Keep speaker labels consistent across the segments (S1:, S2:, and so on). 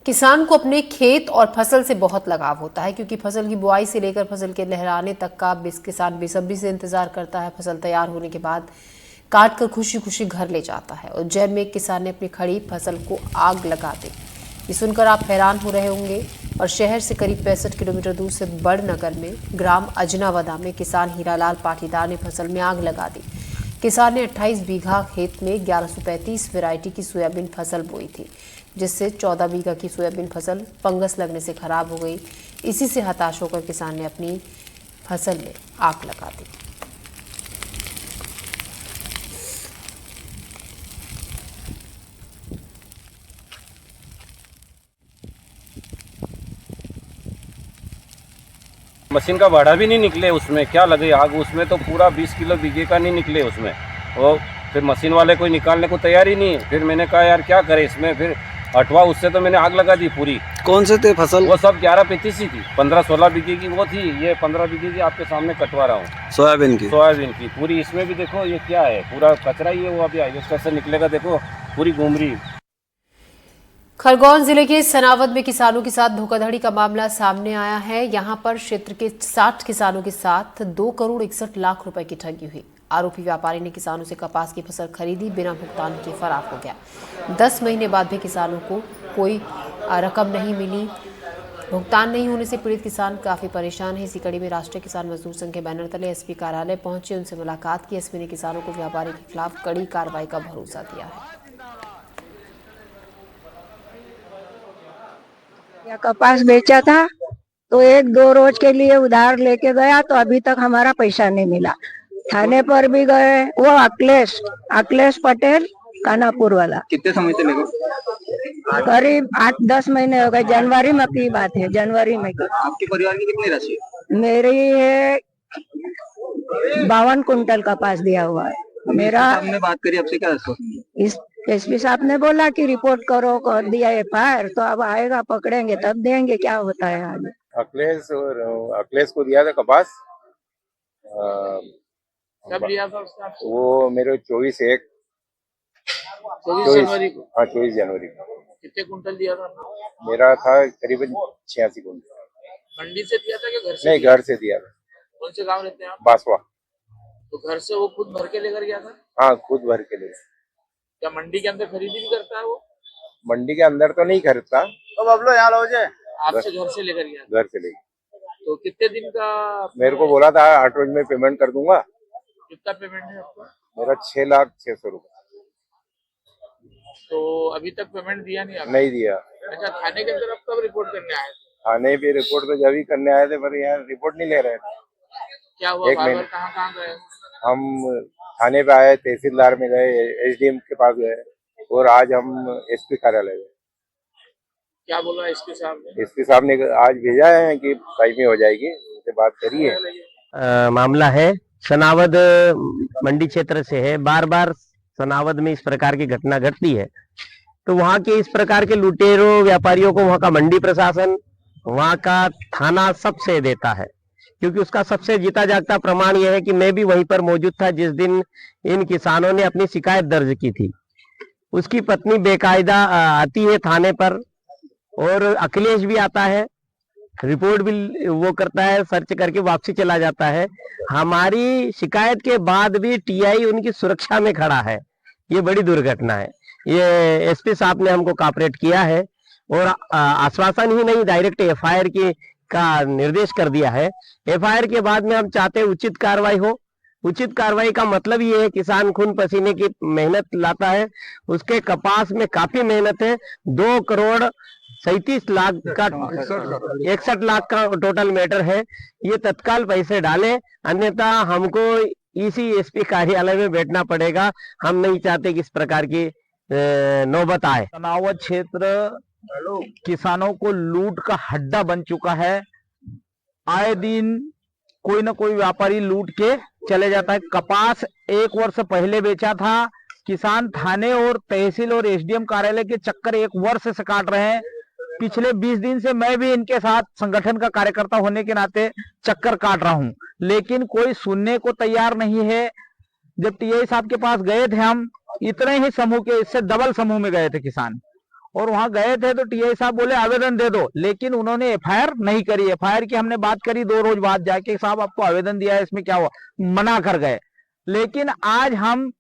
S1: किसान को अपने खेत और फसल से बहुत लगाव होता है, क्योंकि फसल की बुआई से लेकर फसल के लहराने तक का किसान बेसब्री से इंतजार करता है। फसल तैयार होने के बाद काट कर खुशी खुशी घर ले जाता है। उज्जैन में एक किसान ने अपनी खड़ी फसल को आग लगा दी। ये सुनकर आप हैरान हो रहे होंगे। और शहर से करीब 65 किलोमीटर दूर से बड़नगर में ग्राम अजनावदा में किसान हीरालाल पाटीदार ने फसल में आग लगा दी। किसान ने 28 बीघा खेत में 1135 वैरायटी की सोयाबीन फसल बोई थी, जिससे 14 बीघा की सोयाबीन फसल फंगस लगने से खराब हो गई। इसी से हताश होकर किसान ने अपनी फसल में आग लगा दी।
S2: मशीन का भाड़ा भी नहीं निकले उसमें, क्या लगे आग उसमें, तो पूरा 20 किलो बीघे का नहीं निकले उसमें। और फिर मशीन वाले कोई निकालने को तैयार ही नहीं। फिर मैंने कहा यार क्या करें इसमें, फिर हटवा उससे तो मैंने आग लगा दी पूरी।
S3: कौन से थे फसल?
S2: वो सब 11-35 ही थी, 15-16 बीघे की वो थी। ये 15 बीघे की आपके सामने कटवा रहा हूँ।
S3: सोयाबीन की
S2: पूरी। इसमें भी देखो ये क्या है, पूरा कचरा ही है। वो अभी हार्वेस्टर से निकलेगा, देखो पूरी घूम रही।
S1: खरगोन जिले के सनावद में किसानों के साथ धोखाधड़ी का मामला सामने आया है। यहां पर क्षेत्र के 60 किसानों के साथ 2 करोड़ 61 लाख रुपए की ठगी हुई। आरोपी व्यापारी ने किसानों से कपास की फसल खरीदी, बिना भुगतान के फरार हो गया। 10 महीने बाद भी किसानों को कोई रकम नहीं मिली। भुगतान नहीं होने से पीड़ित किसान काफी परेशान है। इसी कड़ी में राष्ट्रीय किसान मजदूर संघ के बैनर तले एसपी कार्यालय पहुंचे, उनसे मुलाकात की। एसपी ने किसानों को व्यापारी के खिलाफ कड़ी कार्रवाई का भरोसा दिया है।
S4: या कपास बेचा था तो 1-2 रोज के लिए उधार लेके गया, तो अभी तक हमारा पैसा नहीं मिला। थाने पर भी गए। वो अखिलेश पटेल कानापुर वाला।
S3: कितने समय से लेकर?
S4: करीब 8-10 महीने हो गए। जनवरी में की बात है, जनवरी में की।
S3: आपके परिवार की कितनी राशि है?
S4: मेरी है 52 कुंटल कपास दिया हुआ है मेरा।
S3: हमने बात करी, आपसे क्या
S4: इस एसपी साहब ने बोला कि रिपोर्ट करो, कर दिया एफआईआर, तो अब आएगा, पकड़ेंगे तब देंगे क्या होता है आगे।
S5: अखिलेश को दिया था कपास।
S6: कब लिया था उसने आपसे?
S5: वो मेरे 24
S6: जनवरी को।
S5: हाँ, 24 जनवरी को।
S6: कितने कुंटल दिया था?
S5: मेरा था करीबन 86 कुंटल।
S6: मंडी से दिया था कि घर से?
S5: नहीं, घर से दिया था।
S6: कौन से गांव रहते हैं आप?
S5: बासवा।
S6: तो घर से वो खुद भर के लेकर गया था?
S5: हाँ, खुद भर के ले।
S6: क्या मंडी के अंदर खरीदी भी करता है वो?
S5: मंडी के अंदर तो नहीं खरीदता।
S6: तो बबलो यहाँ लो जे। आपसे घर से लेकर गया?
S5: घर से ले।
S6: तो कितने दिन का?
S5: मेरे को बोला था 8 रोज में पेमेंट कर दूंगा।
S6: कितना पेमेंट है आपका?
S5: मेरा 6,06,000 रुपए।
S6: तो अभी तक पेमेंट दिया नहीं आपने?
S5: नहीं दिया।
S6: अच्छा, थाने के अंदर आप कब रिपोर्ट करने आए?
S5: थाने पे रिपोर्ट तो जब ही करने आए थे, पर यहाँ रिपोर्ट नहीं ले रहे थे।
S6: क्या हुआ?
S5: एक महीने
S6: कहाँ गए?
S5: हम थाने पे आए, तहसीलदार में गए, एसडीएम के पास गए, और आज हम एसपी कार्यालय गए।
S6: क्या बोला एसपी साहब ने?
S5: एसपी साहब ने आज भेजा है कि टाइम में हो जाएगी, उनसे बात करिए।
S7: मामला है सनावद मंडी क्षेत्र से है। बार बार सनावद में इस प्रकार की घटना घटती है, तो वहाँ के इस प्रकार के लुटेरों व्यापारियों को वहाँ का मंडी प्रशासन, वहाँ का थाना सबसे देता है, क्योंकि उसका सबसे जीता जागता प्रमाण यह है कि मैं भी वहीं पर मौजूद था जिस दिन इन किसानों ने अपनी शिकायत दर्ज की थी। उसकी पत्नी बेकायदा आती है थाने पर, और अखिलेश भी आता है, रिपोर्ट भी वो करता है, सर्च करके वापसी चला जाता है। हमारी शिकायत के बाद भी टीआई उनकी सुरक्षा में खड़ा है। ये बड़ी दुर्घटना है। ये एसपी साहब ने हमको कॉपरेट किया है, और आश्वासन ही नहीं, डायरेक्ट एफआईआर की का निर्देश कर दिया है। एफआईआर के बाद में हम चाहते हैं उचित कार्रवाई हो। उचित कार्रवाई का मतलब ये है, किसान खून पसीने की मेहनत लाता है, उसके कपास में काफी मेहनत है। 2 करोड़ 37 लाख का 61 लाख का टोटल मैटर है। ये तत्काल पैसे डाले, अन्यथा हमको इसी एसपी कार्यालय में बैठना पड़ेगा। हम नहीं चाहते कि इस प्रकार की नौबत आए।
S8: सनावद क्षेत्र किसानों को लूट का हड्डा बन चुका है। आए दिन कोई ना कोई व्यापारी लूट के चले जाता है। कपास 1 वर्ष पहले बेचा था, किसान थाने और तहसील और एसडीएम कार्यालय के चक्कर 1 वर्ष से काट रहे हैं। पिछले 20 दिन से मैं भी इनके साथ संगठन का कार्यकर्ता होने के नाते चक्कर काट रहा हूं, लेकिन कोई सुनने को तैयार नहीं है। जब टीआई साहब के पास गए थे हम, इतने ही समूह के, इससे डबल समूह में गए थे किसान, और वहां गए थे तो टीआई साहब बोले आवेदन दे दो, लेकिन उन्होंने एफआईआर नहीं करी। एफआईआर की हमने बात करी 2 रोज बाद जाके, साहब आपको आवेदन दिया है, इसमें क्या हुआ, मना कर गए। लेकिन आज हम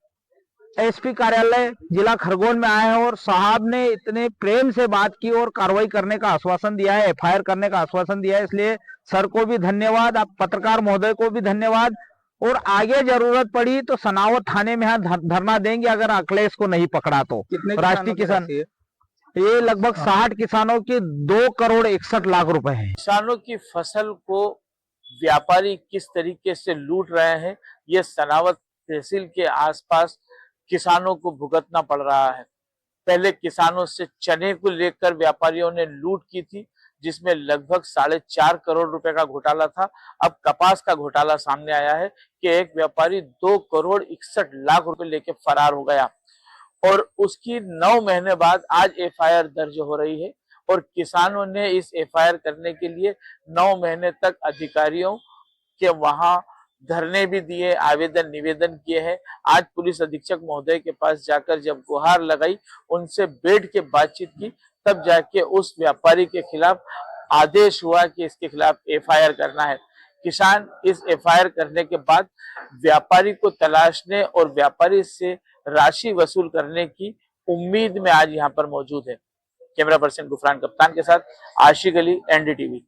S8: एसपी कार्यालय जिला खरगोन में आए हैं और साहब ने इतने प्रेम से बात की और कार्रवाई करने का आश्वासन दिया है, एफआईआर करने का आश्वासन दिया है। इसलिए सर को भी धन्यवाद, आप पत्रकार महोदय को भी धन्यवाद। और आगे जरूरत पड़ी तो सनावद थाने में यहाँ धरना देंगे अगर अखिलेश को नहीं पकड़ा तो। राष्ट्रीय किसान, ये लगभग 60 किसानों की 2,61,00,000 रुपए है।
S6: किसानों की फसल को व्यापारी किस तरीके से लूट रहे हैं, ये सनावद तहसील के आसपास किसानों को भुगतना पड़ रहा है। पहले किसानों से चने को लेकर व्यापारियों ने लूट की थी, जिसमें लगभग 4.5 करोड़ रुपए का घोटाला था। अब कपास का घोटाला सामने आया है कि एक व्यापारी 2,61,00,000 रुपए लेके फरार हो गया और उसकी 9 महीने बाद आज एफआईआर दर्ज हो रही है। और किसानों ने इस एफआईआर करने के लिए 9 महीने तक अधिकारियों के वहां धरने भी दिए, आवेदन निवेदन किए हैं। आज पुलिस अधीक्षक महोदय के पास जाकर जब गुहार लगाई, उनसे बैठ के बातचीत की, तब जाके उस व्यापारी के खिलाफ आदेश हुआ कि इसके खिलाफ एफआईआर करना है। किसान इस एफआईआर करने के बाद व्यापारी को तलाशने और व्यापारी से राशि वसूल करने की उम्मीद में आज यहाँ पर मौजूद है। कैमरा पर्सन गुफरान कप्तान के साथ आशिक अली, एनडीटीवी।